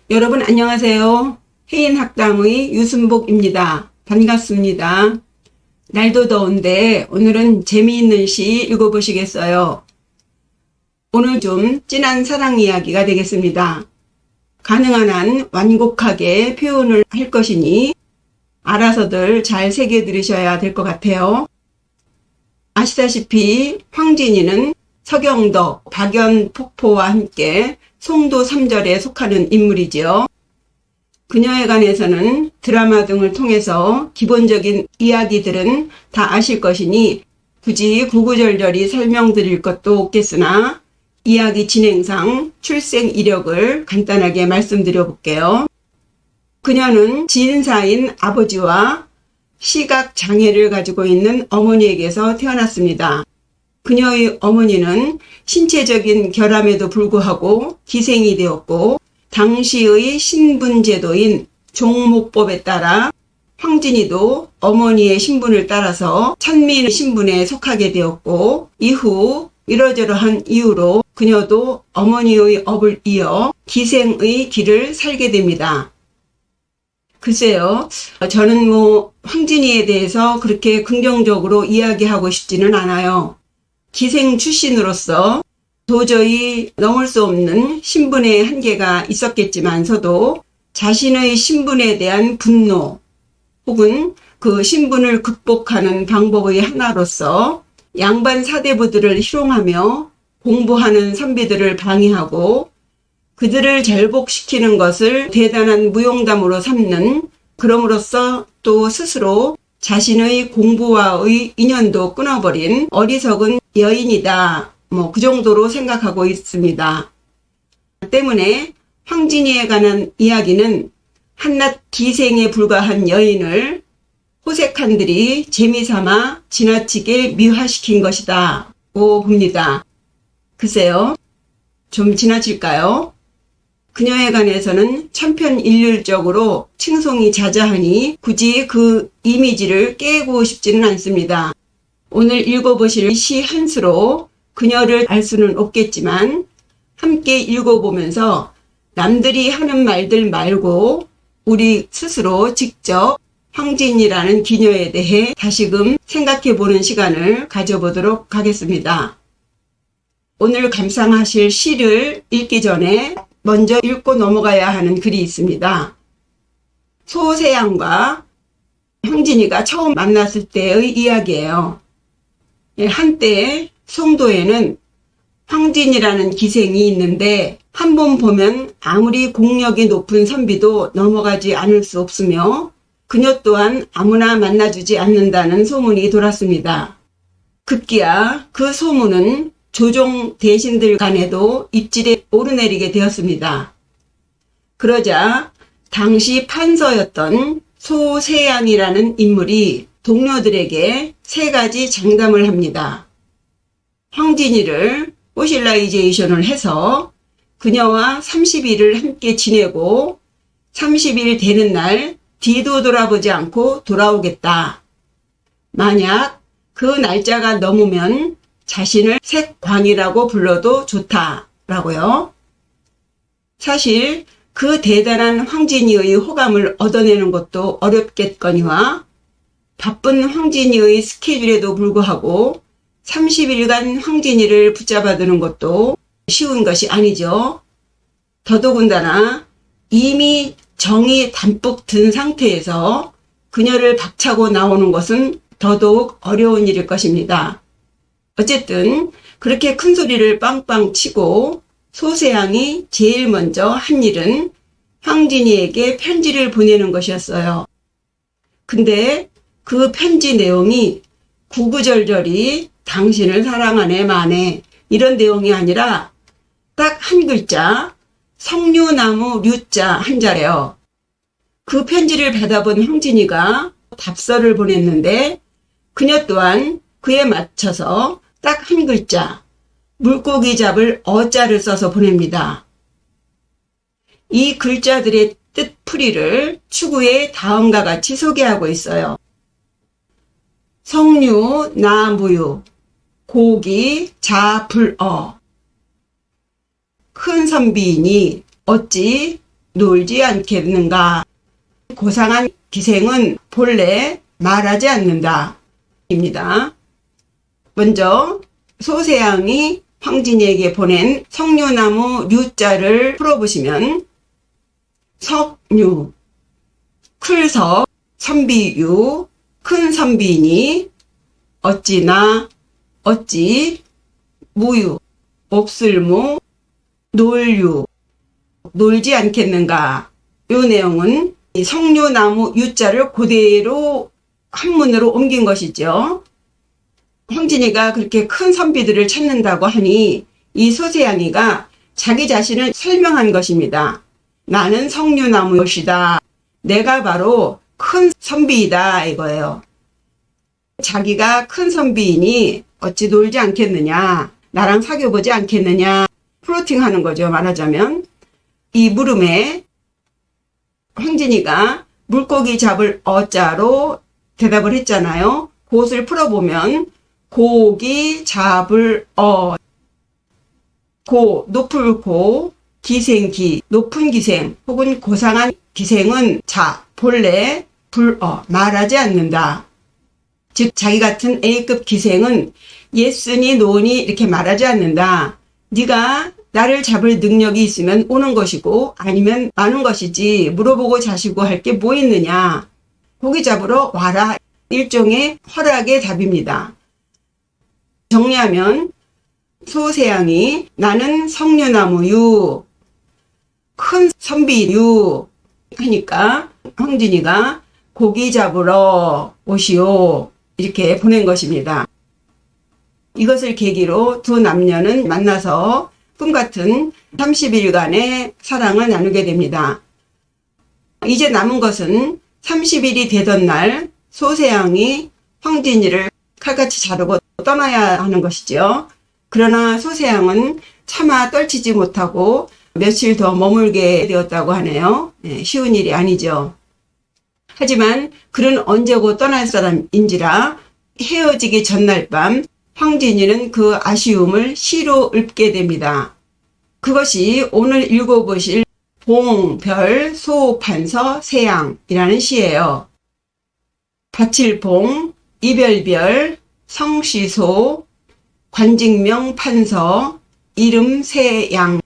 여러분 안녕하세요. 해인학당의 유순복입니다. 반갑습니다. 날도 더운데 오늘은 재미있는 시 읽어보시겠어요? 오늘 좀 진한 사랑 이야기가 되겠습니다. 가능한 한 완곡하게 표현을 할 것이니 알아서들 잘 새겨 들으셔야 될 것 같아요. 아시다시피 황진이는 서경덕, 박연폭포와 함께 송도 3절에 속하는 인물이지요. 그녀에 관해서는 드라마 등을 통해서 기본적인 이야기들은 다 아실 것이니 굳이 구구절절히 설명드릴 것도 없겠으나 이야기 진행상 출생 이력을 간단하게 말씀드려 볼게요. 그녀는 지인사인 아버지와 시각장애를 가지고 있는 어머니에게서 태어났습니다. 그녀의 어머니는 신체적인 결함에도 불구하고 기생이 되었고 당시의 신분제도인 종목법에 따라 황진이도 어머니의 신분을 따라서 천민 신분에 속하게 되었고 이후 이러저러한 이유로 그녀도 어머니의 업을 이어 기생의 길을 살게 됩니다. 글쎄요, 저는 황진이에 대해서 그렇게 긍정적으로 이야기하고 싶지는 않아요. 기생 출신으로서 도저히 넘을 수 없는 신분의 한계가 있었겠지만서도 자신의 신분에 대한 분노 혹은 그 신분을 극복하는 방법의 하나로서 양반 사대부들을 희롱하며 공부하는 선비들을 방해하고 그들을 절복시키는 것을 대단한 무용담으로 삼는, 그럼으로써 또 스스로 자신의 공부와의 인연도 끊어버린 어리석은 여인이다. 그 정도로 생각하고 있습니다. 때문에 황진이에 관한 이야기는 한낱 기생에 불과한 여인을 호색한들이 재미삼아 지나치게 미화시킨 것이다고 봅니다. 글쎄요, 좀 지나칠까요? 그녀에 관해서는 천편일률적으로 칭송이 자자하니 굳이 그 이미지를 깨고 싶지는 않습니다. 오늘 읽어보실 시 한 수로 그녀를 알 수는 없겠지만 함께 읽어보면서 남들이 하는 말들 말고 우리 스스로 직접 황진이라는 기녀에 대해 다시금 생각해보는 시간을 가져보도록 하겠습니다. 오늘 감상하실 시를 읽기 전에 먼저 읽고 넘어가야 하는 글이 있습니다. 소세양과 황진이가 처음 만났을 때의 이야기예요. 한때 송도에는 황진이라는 기생이 있는데 한 번 보면 아무리 공력이 높은 선비도 넘어가지 않을 수 없으며 그녀 또한 아무나 만나주지 않는다는 소문이 돌았습니다. 급기야 그 소문은 조종 대신들 간에도 입질에 오르내리게 되었습니다. 그러자 당시 판서였던 소세양이라는 인물이 동료들에게 세 가지 장담을 합니다. 황진이를 포실라이제이션을 해서 그녀와 30일을 함께 지내고 30일 되는 날 뒤도 돌아보지 않고 돌아오겠다. 만약 그 날짜가 넘으면 자신을 색광이라고 불러도 좋다라고요. 사실 그 대단한 황진이의 호감을 얻어내는 것도 어렵겠거니와 바쁜 황진이의 스케줄에도 불구하고 30일간 황진이를 붙잡아두는 것도 쉬운 것이 아니죠. 더더군다나 이미 정이 담뿍 든 상태에서 그녀를 박차고 나오는 것은 더더욱 어려운 일일 것입니다. 어쨌든 그렇게 큰 소리를 빵빵 치고 소세양이 제일 먼저 한 일은 황진이에게 편지를 보내는 것이었어요. 근데 그 편지 내용이 구구절절히 당신을 사랑하네 마네 이런 내용이 아니라 딱 한 글자 석류나무 류자 한자래요. 그 편지를 받아본 황진이가 답서를 보냈는데 그녀 또한 그에 맞춰서 딱 한 글자 물고기 잡을 어자를 써서 보냅니다. 이 글자들의 뜻풀이를 추구에 다음과 같이 소개하고 있어요. 석류 나무유 고기 자불어 큰 선비이니 어찌 놀지 않겠는가. 고상한 기생은 본래 말하지 않는다. 입니다. 먼저 소세양이 황진이에게 보낸 석류나무 류자를 풀어보시면 석류, 클석, 선비유, 큰 선비니 어찌나 어찌 무유, 몹쓸무, 놀유, 놀지 않겠는가. 이 내용은 이 석류나무 유자를 그대로 한문으로 옮긴 것이죠. 황진이가 그렇게 큰 선비들을 찾는다고 하니 이 소세양이가 자기 자신을 설명한 것입니다. 나는 석류나무이다. 내가 바로 큰 선비이다 이거예요. 자기가 큰 선비이니 어찌 놀지 않겠느냐. 나랑 사귀어보지 않겠느냐. 플로팅하는 거죠. 말하자면. 이 물음에 황진이가 물고기 잡을 어자로 대답을 했잖아요. 그것을 풀어보면 고기 잡을 고 높을 고 기생기 높은 기생 혹은 고상한 기생은 자 본래 불어 말하지 않는다. 즉 자기 같은 A급 기생은 예쓰니 노니 이렇게 말하지 않는다. 네가 나를 잡을 능력이 있으면 오는 것이고 아니면 마는 것이지 물어보고 자시고 할 게 뭐 있느냐. 고기 잡으러 와라. 일종의 허락의 답입니다. 정리하면 소세양이 나는 석류나무유 큰 선비유 하니까 황진이가 고기 잡으러 오시오 이렇게 보낸 것입니다. 이것을 계기로 두 남녀는 만나서 꿈같은 30일간의 사랑을 나누게 됩니다. 이제 남은 것은 30일이 되던 날 소세양이 황진이를 칼같이 자르고 떠나야 하는 것이죠. 그러나 소세양은 차마 떨치지 못하고 며칠 더 머물게 되었다고 하네요. 쉬운 일이 아니죠. 하지만 그는 언제고 떠날 사람인지라 헤어지기 전날 밤 황진이는 그 아쉬움을 시로 읊게 됩니다. 그것이 오늘 읽어보실 봉, 별, 소, 판서, 세양이라는 시예요. 밭일봉, 이별별, 성시소, 관직명 판서, 이름 세양,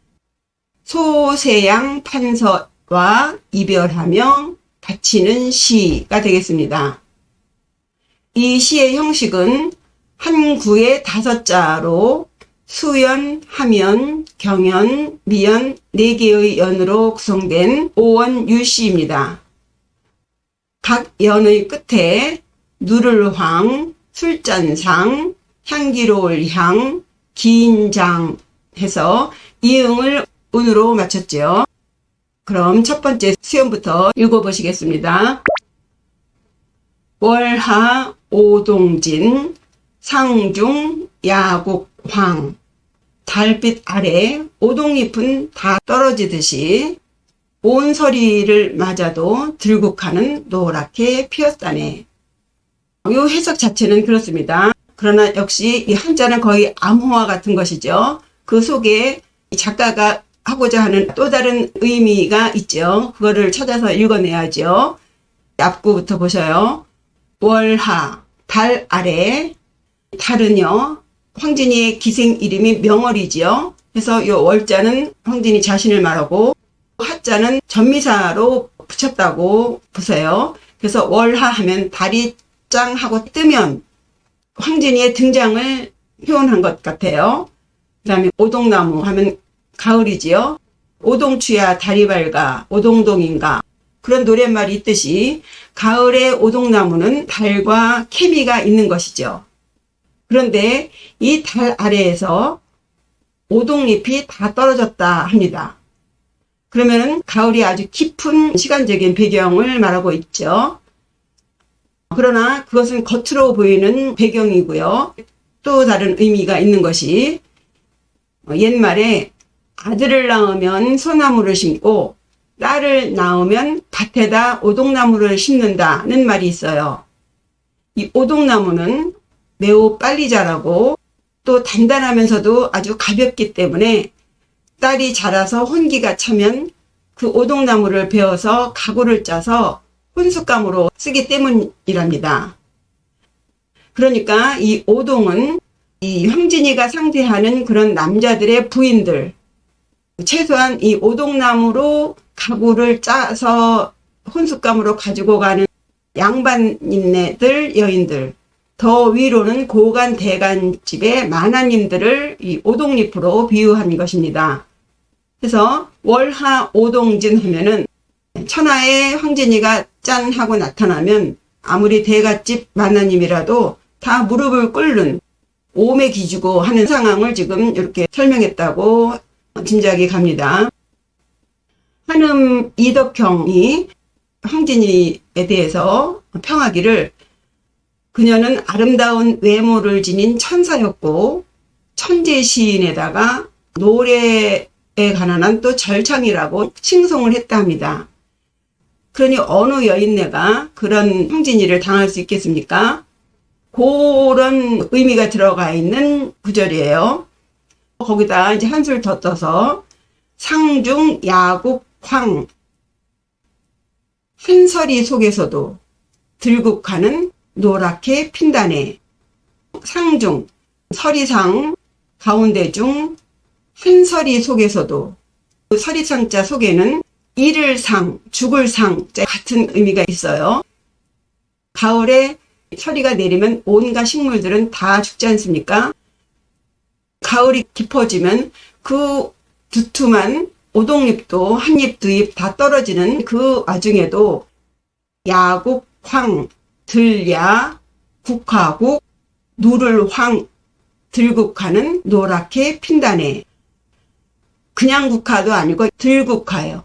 소세양 판서와 이별하며 바치는 시가 되겠습니다. 이 시의 형식은 한 구에 5자로 수연, 하면, 경연, 미연 4개의 연으로 구성된 5원 유시입니다. 각 연의 끝에 누를황, 술잔상, 향기로울 향, 기인장 해서 이응을 운으로 맞췄죠. 그럼 첫 번째 수연부터 읽어보시겠습니다. 월하 오동진 상중 야국황 달빛 아래 오동잎은 다 떨어지듯이 온 서리를 맞아도 들국화는 노랗게 피었다네. 이 해석 자체는 그렇습니다. 그러나 역시 이 한자는 거의 암호화 같은 것이죠. 그 속에 작가가 하고자 하는 또 다른 의미가 있죠. 그거를 찾아서 읽어내야죠. 앞구부터 보셔요. 월하, 달 아래, 달은요 황진이의 기생 이름이 명월이지요. 그래서 이 월자는 황진이 자신을 말하고 하자는 전미사로 붙였다고 보세요. 그래서 월하 하면 달이 짱 하고 뜨면 황진이의 등장을 표현한 것 같아요. 그 다음에 오동나무 하면 가을이지요. 오동추야 달이 밝아 오동동인가 그런 노랫말이 있듯이 가을의 오동나무는 달과 케미가 있는 것이죠. 그런데 이 달 아래에서 오동잎이 다 떨어졌다 합니다. 그러면 가을이 아주 깊은 시간적인 배경을 말하고 있죠. 그러나 그것은 겉으로 보이는 배경이고요. 또 다른 의미가 있는 것이 옛말에 아들을 낳으면 소나무를 심고 딸을 낳으면 밭에다 오동나무를 심는다는 말이 있어요. 이 오동나무는 매우 빨리 자라고 또 단단하면서도 아주 가볍기 때문에 딸이 자라서 혼기가 차면 그 오동나무를 베어서 가구를 짜서 혼숫감으로 쓰기 때문이랍니다. 그러니까 이 오동은 이 황진이가 상대하는 그런 남자들의 부인들, 최소한 이 오동나무로 가구를 짜서 혼숫감으로 가지고 가는 양반인네들, 여인들, 더 위로는 고간 대간집의 만화님들을 이 오동잎으로 비유한 것입니다. 그래서 월하 오동진 하면은 천하에 황진이가 짠 하고 나타나면 아무리 대갓집 만화님이라도 다 무릎을 꿇는 오매 기주고 하는 상황을 지금 이렇게 설명했다고 짐작이 갑니다. 한음 이덕형이 황진이에 대해서 평하기를 그녀는 아름다운 외모를 지닌 천사였고 천재 시인에다가 노래에 관한 한 또 절창이라고 칭송을 했다 합니다. 그러니 어느 여인네가 그런 황진이를 당할 수 있겠습니까? 그런 의미가 들어가 있는 구절이에요. 거기다 이제 한술 더 떠서 상중 야국 황 한서리 속에서도 들국화는 노랗게 핀다네. 상중 서리상 가운데 중 한서리 속에서도 그 서리상자 속에는 잃을 상, 죽을 상 같은 의미가 있어요. 가을에 서리가 내리면 온갖 식물들은 다 죽지 않습니까? 가을이 깊어지면 그 두툼한 오동잎도 한 잎, 두 잎 다 떨어지는 그 와중에도 야국, 황, 들야, 국화국, 누를 황, 들국화는 노랗게 핀다네. 그냥 국화도 아니고 들국화예요.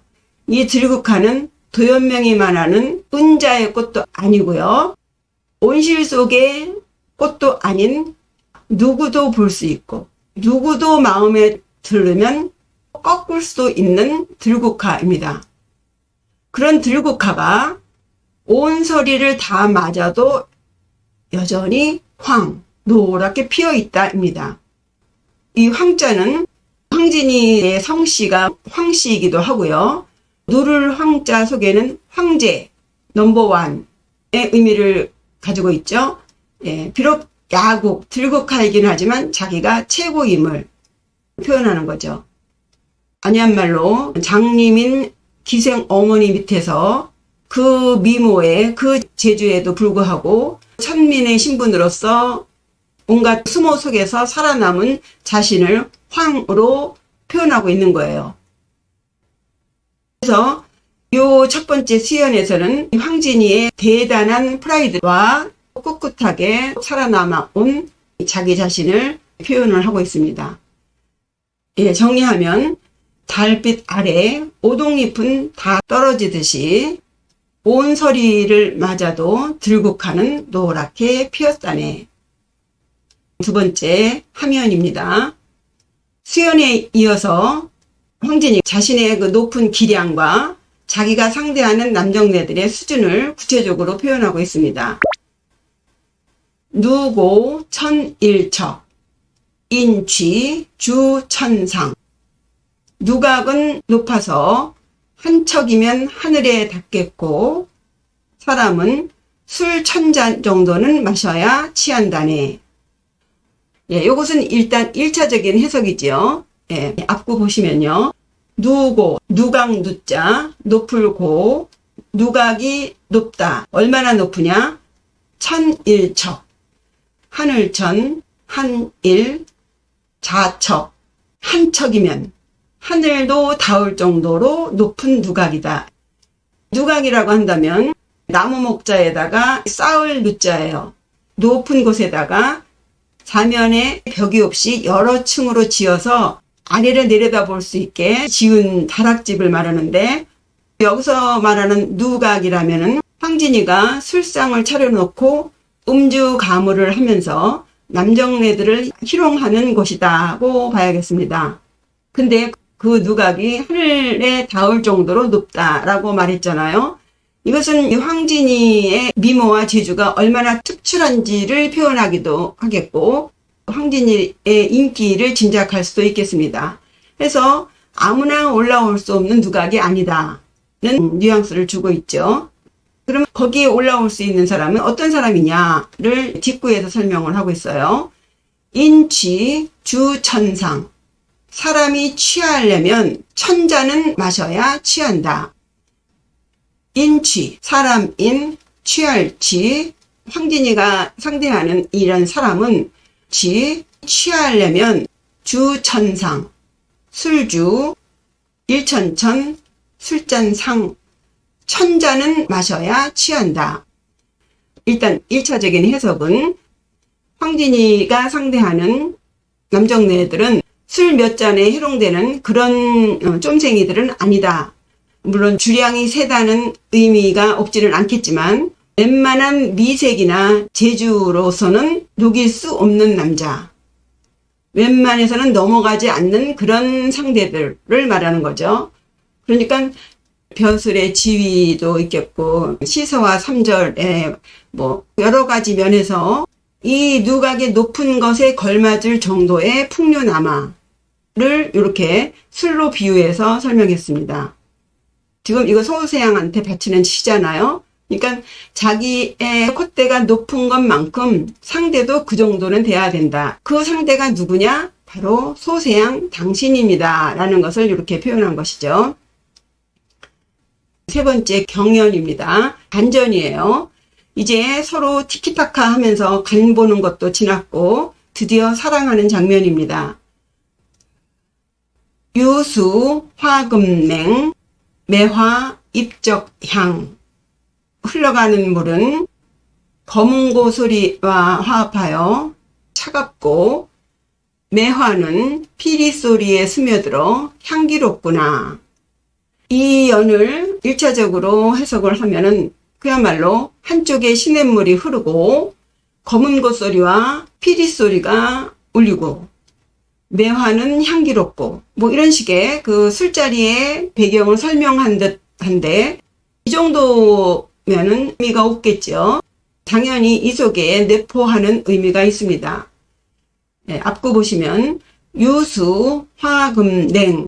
이 들국화는 도연명이 말하는 은자의 꽃도 아니고요. 온실 속의 꽃도 아닌 누구도 볼 수 있고 누구도 마음에 들으면 꺾을 수도 있는 들국화입니다. 그런 들국화가 온 서리를 다 맞아도 여전히 황, 노랗게 피어있다입니다. 이 황자는 황진이의 성씨가 황씨이기도 하고요. 누를 황자 속에는 황제, 넘버원의 의미를 가지고 있죠. 예, 비록 야국, 들국화이긴 하지만 자기가 최고임을 표현하는 거죠. 아니한 말로 장님인 기생 어머니 밑에서 그 미모에 그 재주에도 불구하고 천민의 신분으로서 온갖 수모 속에서 살아남은 자신을 황으로 표현하고 있는 거예요. 그래서 요 첫 번째 시연에서는 황진이의 대단한 프라이드와 꿋꿋하게 살아남아온 자기 자신을 표현을 하고 있습니다. 예, 정리하면 달빛 아래 오동잎은 다 떨어지듯이 온 서리를 맞아도 들국화는 노랗게 피었다네. 두 번째 하면입니다. 수연에 이어서 황진이 자신의 그 높은 기량과 자기가 상대하는 남정네들의 수준을 구체적으로 표현하고 있습니다. 누고 천일척, 인취 주천상. 누각은 높아서 한 척이면 하늘에 닿겠고 사람은 술 1000잔 정도는 마셔야 취한다네. 예, 이것은 일단 1차적인 해석이지요. 예, 앞구 보시면요. 누고, 누각 누자, 높을 고, 누각이 높다. 얼마나 높으냐? 천일척. 하늘천, 한일, 자척. 한 척이면 하늘도 닿을 정도로 높은 누각이다. 누각이라고 한다면 나무 목자에다가 쌓을 누자예요. 높은 곳에다가 사면에 벽이 없이 여러 층으로 지어서 아래를 내려다볼 수 있게 지은 다락집을 말하는데, 여기서 말하는 누각이라면은 황진이가 술상을 차려놓고 음주 가무를 하면서 남정네들을 희롱하는 곳이다고 봐야겠습니다. 근데 그 누각이 하늘에 닿을 정도로 높다라고 말했잖아요. 이것은 황진이의 미모와 재주가 얼마나 특출한지를 표현하기도 하겠고 황진이의 인기를 짐작할 수도 있겠습니다. 그래서 아무나 올라올 수 없는 누각이 아니다는 뉘앙스를 주고 있죠. 그럼 거기에 올라올 수 있는 사람은 어떤 사람이냐를 뒷구에서 설명을 하고 있어요. 인취 주천상. 사람이 취하려면 천잔은 마셔야 취한다. 인취, 사람인, 취할취. 황진이가 상대하는 이런 사람은 취하려면 주천상, 술주, 일천천, 술잔상, 천잔은 마셔야 취한다. 일단 1차적인 해석은 황진이가 상대하는 남정네들은 술 몇 잔에 해롱되는 그런 쫌생이들은 아니다. 물론 주량이 세다는 의미가 없지는 않겠지만 웬만한 미색이나 재주로서는 녹일 수 없는 남자. 웬만해서는 넘어가지 않는 그런 상대들을 말하는 거죠. 그러니까 벼슬의 지위도 있겠고 시서와 삼절에 뭐 여러 가지 면에서 이 누각의 높은 것에 걸맞을 정도의 풍류남아를 이렇게 술로 비유해서 설명했습니다. 지금 이거 소세양한테 바치는 시잖아요. 그러니까 자기의 콧대가 높은 것만큼 상대도 그 정도는 돼야 된다. 그 상대가 누구냐? 바로 소세양 당신입니다. 라는 것을 이렇게 표현한 것이죠. 세 번째 경연입니다. 간전이에요. 이제 서로 티키타카 하면서 간 보는 것도 지났고 드디어 사랑하는 장면입니다. 유수 화금냉 매화 입적향. 흘러가는 물은 검은고 소리와 화합하여 차갑고 매화는 피리 소리에 스며들어 향기롭구나. 이 연을 1차적으로 해석을 하면은 그야말로 한쪽에 시냇물이 흐르고 검은고 소리와 피리 소리가 울리고 매화는 향기롭고 뭐 이런 식의 그 술자리의 배경을 설명한 듯한데 이 정도면은 의미가 없겠죠. 당연히 이 속에 내포하는 의미가 있습니다. 네, 앞구 보시면 유수 화금냉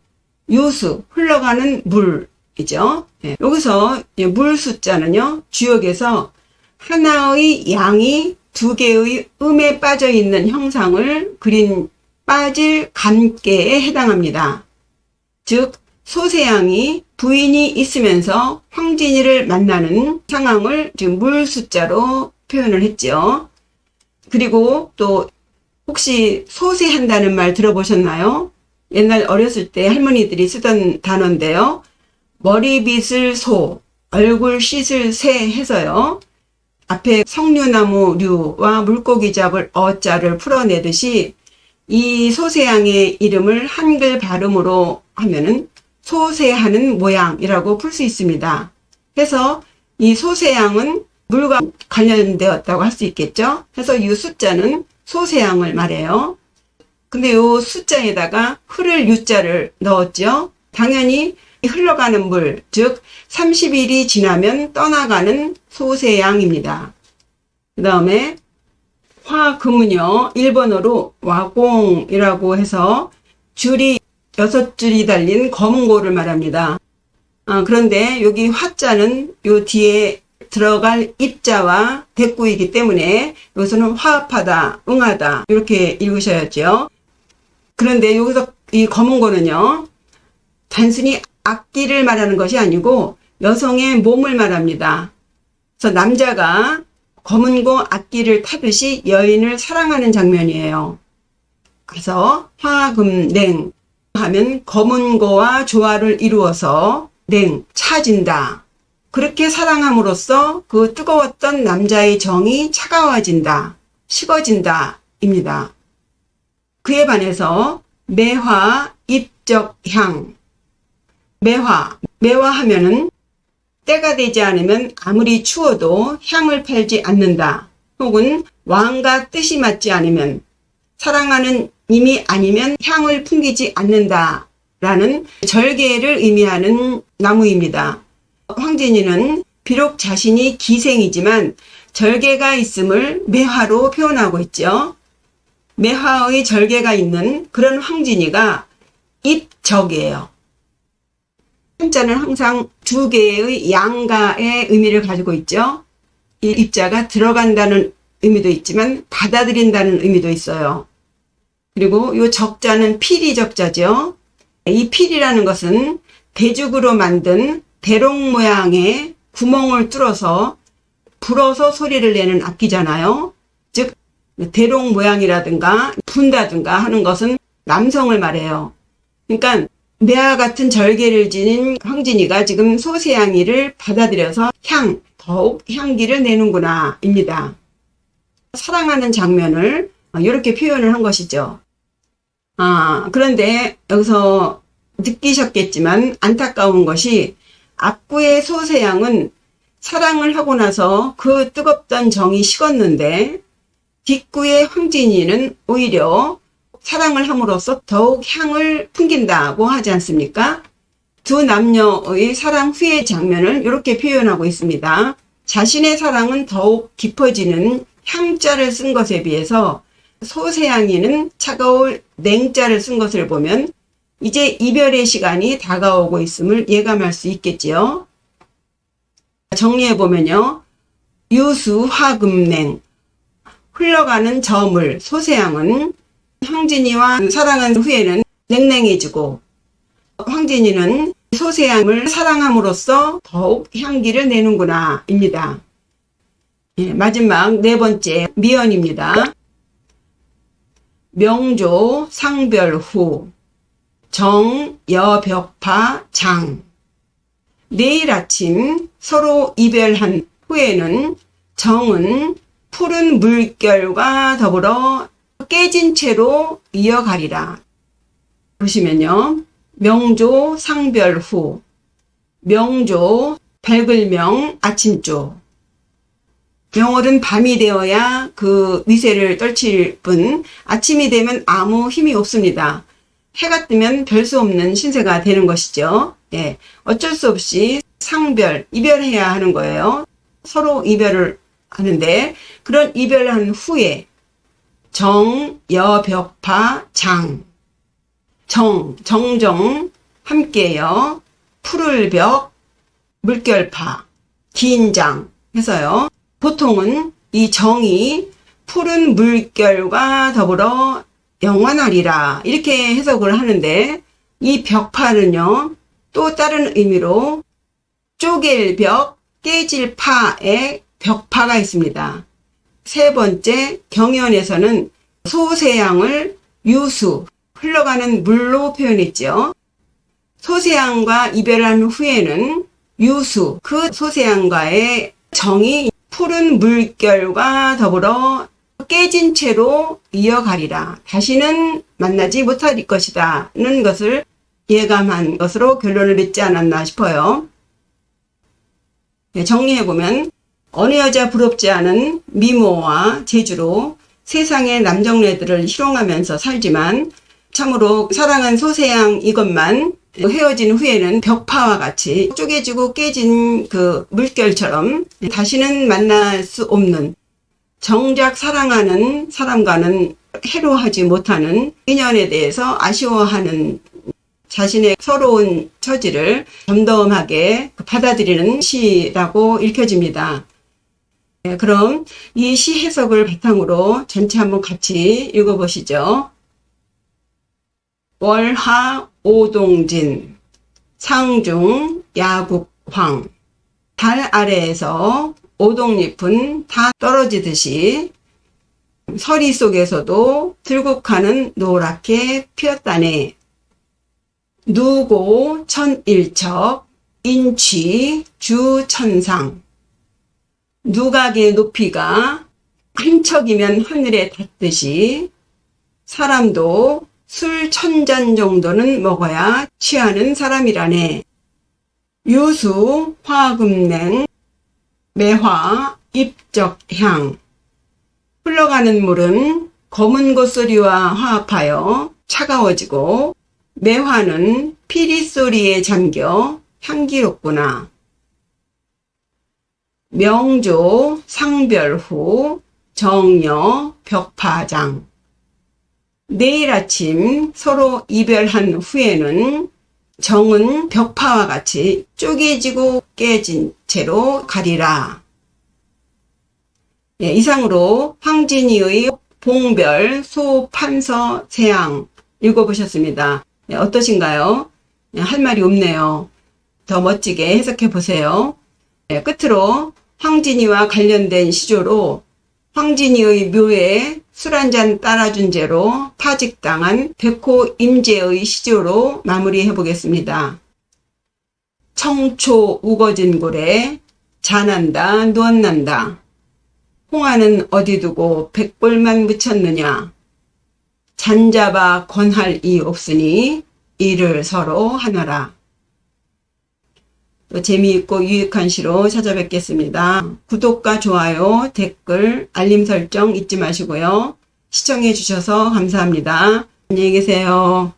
유수 흘러가는 물이죠. 네, 여기서 물 숫자는요 주역에서 하나의 양이 두 개의 음에 빠져 있는 형상을 그린 빠질 간께에 해당합니다. 즉 소세양이 부인이 있으면서 황진이를 만나는 상황을 지금 물 숫자로 표현을 했죠. 그리고 또 혹시 소세한다는 말 들어보셨나요? 옛날 어렸을 때 할머니들이 쓰던 단어인데요. 머리 빗을 소, 얼굴 씻을 새 해서요. 앞에 석류나무류와 물고기 잡을 어자를 풀어내듯이 이 소세양의 이름을 한글 발음으로 하면은 소세하는 모양이라고 풀 수 있습니다. 그래서 이 소세양은 물과 관련되었다고 할 수 있겠죠. 그래서 이 숫자는 소세양을 말해요. 근데 이 숫자에다가 흐를 유자를 넣었죠. 당연히 흘러가는 물, 즉 30일이 지나면 떠나가는 소세양입니다. 그 다음에 화금은요, 일본어로 와공이라고 해서 줄이 6줄이 달린 검은고를 말합니다. 그런데 여기 화자는 요 뒤에 들어갈 입자와 대꾸이기 때문에 여기서는 화합하다, 응하다 이렇게 읽으셔야죠. 그런데 여기서 이 검은고는요, 단순히 악기를 말하는 것이 아니고 여성의 몸을 말합니다. 그래서 남자가 검은고 악기를 타듯이 여인을 사랑하는 장면이에요. 그래서 화금냉 하면 검은고와 조화를 이루어서 냉, 차진다. 그렇게 사랑함으로써 그 뜨거웠던 남자의 정이 차가워진다, 식어진다 입니다. 그에 반해서 매화, 입적향. 매화하면은 때가 되지 않으면 아무리 추워도 향을 팔지 않는다. 혹은 왕과 뜻이 맞지 않으면 사랑하는 님이 아니면 향을 풍기지 않는다. 라는 절개를 의미하는 나무입니다. 황진이는 비록 자신이 기생이지만 절개가 있음을 매화로 표현하고 있죠. 매화의 절개가 있는 그런 황진이가 입적이에요. 한자는 항상 두 개의 양가의 의미를 가지고 있죠. 이 입자가 들어간다는 의미도 있지만 받아들인다는 의미도 있어요. 그리고 이 적자는 피리 적자죠. 이 피리라는 것은 대죽으로 만든 대롱 모양의 구멍을 뚫어서 불어서 소리를 내는 악기잖아요. 즉 대롱 모양이라든가 분다든가 하는 것은 남성을 말해요. 그러니까 매와 같은 절개를 지닌 황진이가 지금 소세양이를 받아들여서 더욱 향기를 내는구나 입니다. 사랑하는 장면을 이렇게 표현을 한 것이죠. 그런데 여기서 느끼셨겠지만 안타까운 것이 앞구의 소세양은 사랑을 하고 나서 그 뜨겁던 정이 식었는데 뒷구의 황진이는 오히려 사랑을 함으로써 더욱 향을 풍긴다고 하지 않습니까? 두 남녀의 사랑 후의 장면을 이렇게 표현하고 있습니다. 자신의 사랑은 더욱 깊어지는 향자를 쓴 것에 비해서 소세양이는 차가울 냉자를 쓴 것을 보면 이제 이별의 시간이 다가오고 있음을 예감할 수 있겠지요. 정리해보면요. 유수 화금냉, 흘러가는 저물 소세양은 황진이와 사랑한 후에는 냉랭해지고 황진이는 소세양을 사랑함으로써 더욱 향기를 내는구나 입니다. 마지막 네 번째 미연입니다. 명조 상별후 정여벽파 장. 내일 아침 서로 이별한 후에는 정은 푸른 물결과 더불어 깨진 채로 이어가리라. 보시면요. 명조 상별 후. 명조 밝을명 아침조. 명월은 밤이 되어야 그 위세를 떨칠 뿐 아침이 되면 아무 힘이 없습니다. 해가 뜨면 별 수 없는 신세가 되는 것이죠. 어쩔 수 없이 상별, 이별해야 하는 거예요. 서로 이별을 하는데 그런 이별한 후에 정여벽파 장. 정정 함께요. 푸를 벽, 물결파, 긴 장 해서요. 보통은 이 정이 푸른 물결과 더불어 영원하리라 이렇게 해석을 하는데 이 벽파는요. 또 다른 의미로 쪼갤 벽, 깨질 파의 벽파가 있습니다. 세 번째 경연에서는 소세양을 유수, 흘러가는 물로 표현했죠. 소세양과 이별한 후에는 유수, 그 소세양과의 정이 푸른 물결과 더불어 깨진 채로 이어가리라. 다시는 만나지 못할 것이다는 것을 예감한 것으로 결론을 맺지 않았나 싶어요. 정리해보면 어느 여자 부럽지 않은 미모와 재주로 세상의 남정네들을 희롱하면서 살지만 참으로 사랑한 소세양 이것만 헤어진 후에는 벽파와 같이 쪼개지고 깨진 그 물결처럼 다시는 만날 수 없는 정작 사랑하는 사람과는 해로하지 못하는 인연에 대해서 아쉬워하는 자신의 서러운 처지를 덤덤하게 받아들이는 시라고 읽혀집니다. 그럼 이 시 해석을 바탕으로 전체 한번 같이 읽어보시죠. 월하 오동진 상중 야국황. 달 아래에서 오동잎은 다 떨어지듯이 서리 속에서도 들국화는 노랗게 피었다네. 누고 천일척 인취 주천상. 누각의 높이가 한 척이면 하늘에 닿듯이 사람도 술 1000잔 정도는 먹어야 취하는 사람이라네. 유수 화금냉 매화 입적향. 흘러가는 물은 검은 고소리와 화합하여 차가워지고 매화는 피리 소리에 잠겨 향기롭구나. 명조 상별후 정여 벽파장. 내일 아침 서로 이별한 후에는 정은 벽파와 같이 쪼개지고 깨진 채로 가리라. 예, 이상으로 황진이의 봉별, 소, 판서, 세양 읽어보셨습니다. 예, 어떠신가요? 예, 할 말이 없네요. 더 멋지게 해석해 보세요. 예, 끝으로 황진이와 관련된 시조로 황진이의 묘에 술 한잔 따라준 죄로 파직당한 백호 임제의 시조로 마무리해 보겠습니다. 청초 우거진 굴에 잔한다 누웠난다. 홍화는 어디 두고 백볼만 묻혔느냐. 잔잡아 권할 이 없으니 이를 서로 하너라. 또 재미있고 유익한 시로 찾아뵙겠습니다. 구독과 좋아요, 댓글, 알림 설정 잊지 마시고요. 시청해 주셔서 감사합니다. 안녕히 계세요.